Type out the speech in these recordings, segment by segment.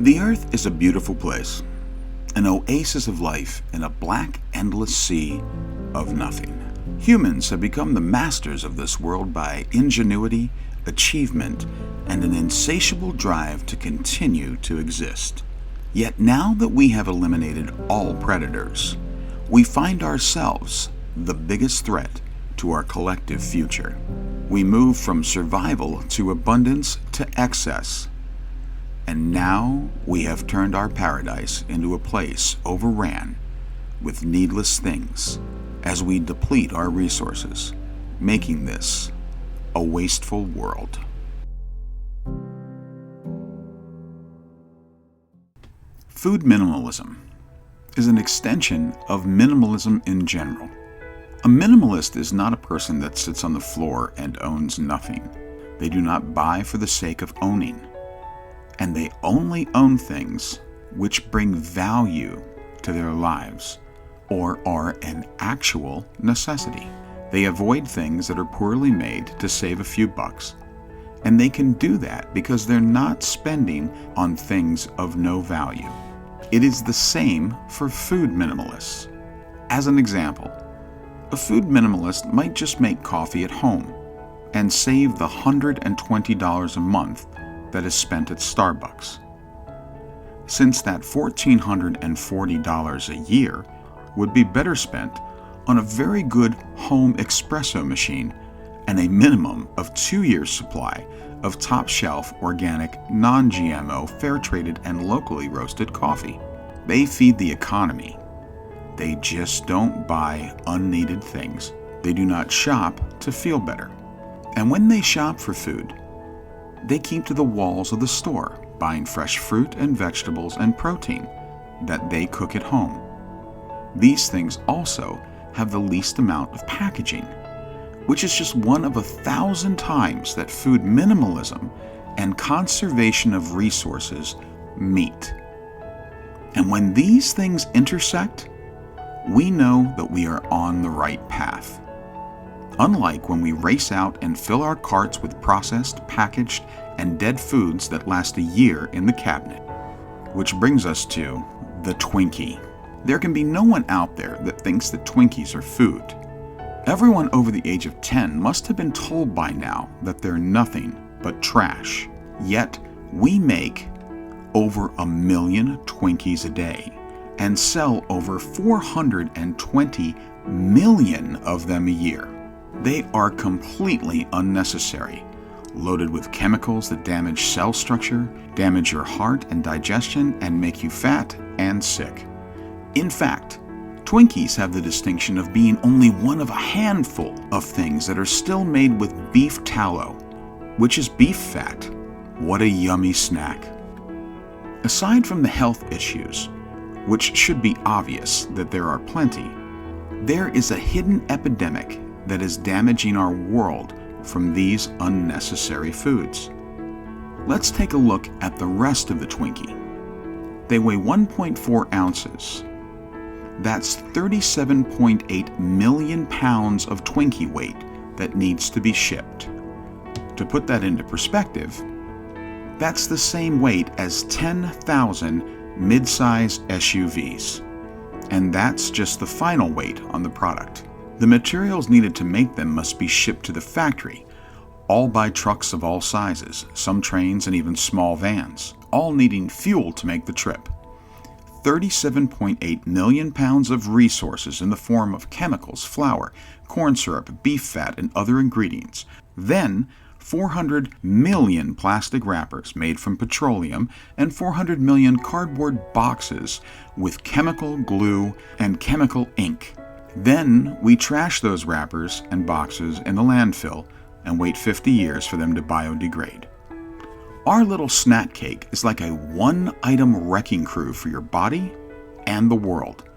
The earth is a beautiful place, an oasis of life in a black, endless sea of nothing. Humans have become the masters of this world by ingenuity, achievement, and an insatiable drive to continue to exist. Yet now that we have eliminated all predators, we find ourselves the biggest threat to our collective future. We move from survival to abundance to excess. And now we have turned our paradise into a place overran with needless things as we deplete our resources, making this a wasteful world. Food minimalism is an extension of minimalism in general. A minimalist is not a person that sits on the floor and owns nothing. They do not buy for the sake of owning. And they only own things which bring value to their lives or are an actual necessity. They avoid things that are poorly made to save a few bucks, and they can do that because they're not spending on things of no value. It is the same for food minimalists. As an example, a food minimalist might just make coffee at home and save the $120 a month that is spent at Starbucks. Since that $1,440 a year would be better spent on a very good home espresso machine and a minimum of 2 years' supply of top-shelf organic, non-GMO, fair-traded, and locally roasted coffee. They feed the economy. They just don't buy unneeded things. They do not shop to feel better. And when they shop for food, they keep to the walls of the store, buying fresh fruit and vegetables and protein that they cook at home. These things also have the least amount of packaging, which is just one of 1,000 times that food minimalism and conservation of resources meet. And when these things intersect, we know that we are on the right path. Unlike when we race out and fill our carts with processed, packaged, and dead foods that last a year in the cabinet. Which brings us to the Twinkie. There can be no one out there that thinks that Twinkies are food. Everyone over the age of 10 must have been told by now that they're nothing but trash. Yet, we make over 1 million Twinkies a day and sell over 420 million of them a year. They are completely unnecessary, loaded with chemicals that damage cell structure, damage your heart and digestion, and make you fat and sick. In fact, Twinkies have the distinction of being only one of a handful of things that are still made with beef tallow, which is beef fat. What a yummy snack. Aside from the health issues, which should be obvious that there are plenty, there is a hidden epidemic that is damaging our world from these unnecessary foods. Let's take a look at the rest of the Twinkie. They weigh 1.4 ounces. That's 37.8 million pounds of Twinkie weight that needs to be shipped. To put that into perspective, that's the same weight as 10,000 mid-size SUVs. And that's just the final weight on the product. The materials needed to make them must be shipped to the factory, all by trucks of all sizes, some trains and even small vans, all needing fuel to make the trip. 37.8 million pounds of resources in the form of chemicals, flour, corn syrup, beef fat, and other ingredients. Then, 400 million plastic wrappers made from petroleum and 400 million cardboard boxes with chemical glue and chemical ink. Then we trash those wrappers and boxes in the landfill and wait 50 years for them to biodegrade. Our little snack cake is like a one-item wrecking crew for your body and the world.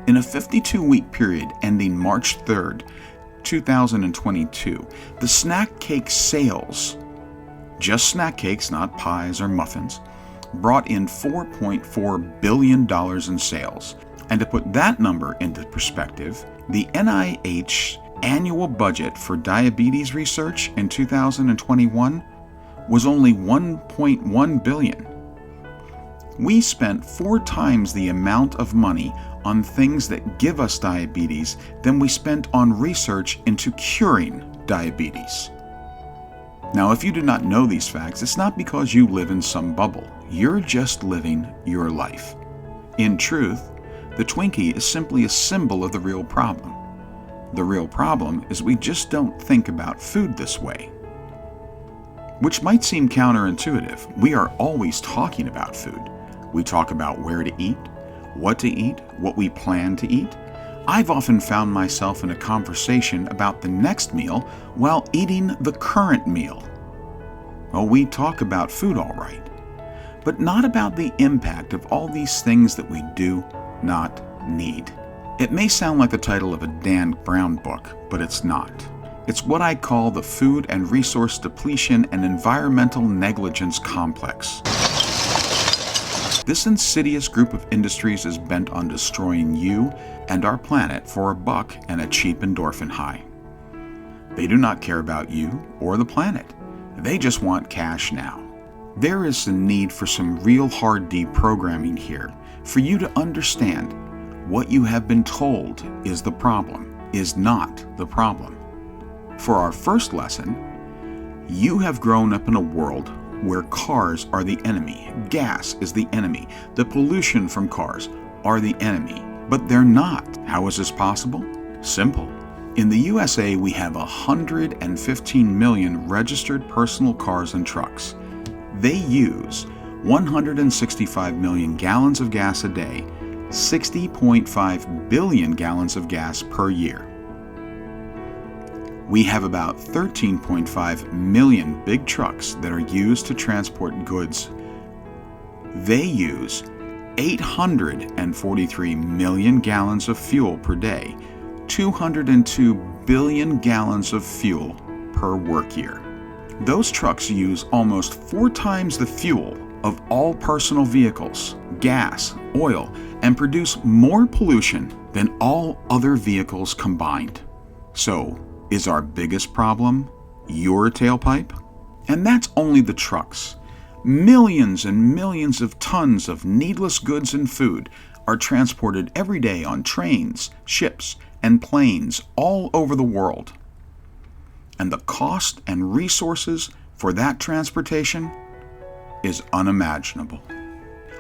In a 52-week period ending March 3rd, 2022, the snack cake sales, just snack cakes, not pies or muffins, brought in $4.4 billion in sales. And to put that number into perspective, the NIH annual budget for diabetes research in 2021 was only $1.1 billion. We spent 4 times the amount of money on things that give us diabetes than we spent on research into curing diabetes. Now, if you do not know these facts, it's not because you live in some bubble. You're just living your life. In truth, the Twinkie is simply a symbol of the real problem. The real problem is we just don't think about food this way. Which might seem counterintuitive. We are always talking about food. We talk about where to eat, what we plan to eat. I've often found myself in a conversation about the next meal while eating the current meal. Well, we talk about food all right, but not about the impact of all these things that we do not need. It may sound like the title of a Dan Brown book, but it's not. It's what I call the food and resource depletion and environmental negligence complex. This insidious group of industries is bent on destroying you and our planet for $1 and a cheap endorphin high. They do not care about you or the planet. They just want cash now. There is a need for some real hard deprogramming here for you to understand what you have been told is the problem is not the problem. For our first lesson, you have grown up in a world where cars are the enemy, gas is the enemy, the pollution from cars are the enemy, but they're not. How is this possible? Simple. In the USA, we have 115 million registered personal cars and trucks. They use 165 million gallons of gas a day, 60.5 billion gallons of gas per year. We have about 13.5 million big trucks that are used to transport goods. They use 843 million gallons of fuel per day, 202 billion gallons of fuel per work year. Those trucks use almost 4 times the fuel of all personal vehicles, gas, oil, and produce more pollution than all other vehicles combined. So, is our biggest problem your tailpipe? And that's only the trucks. Millions and millions of tons of needless goods and food are transported every day on trains, ships, and planes all over the world. And the cost and resources for that transportation is unimaginable.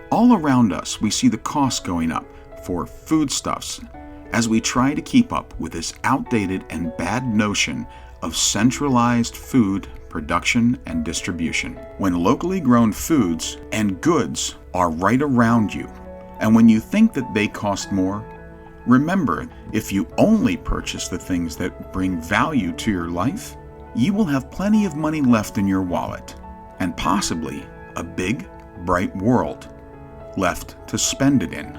All around us, we see the costs going up for foodstuffs as we try to keep up with this outdated and bad notion of centralized food production and distribution. When locally grown foods and goods are right around you, and when you think that they cost more, remember, if you only purchase the things that bring value to your life, you will have plenty of money left in your wallet, and possibly a big, bright world left to spend it in.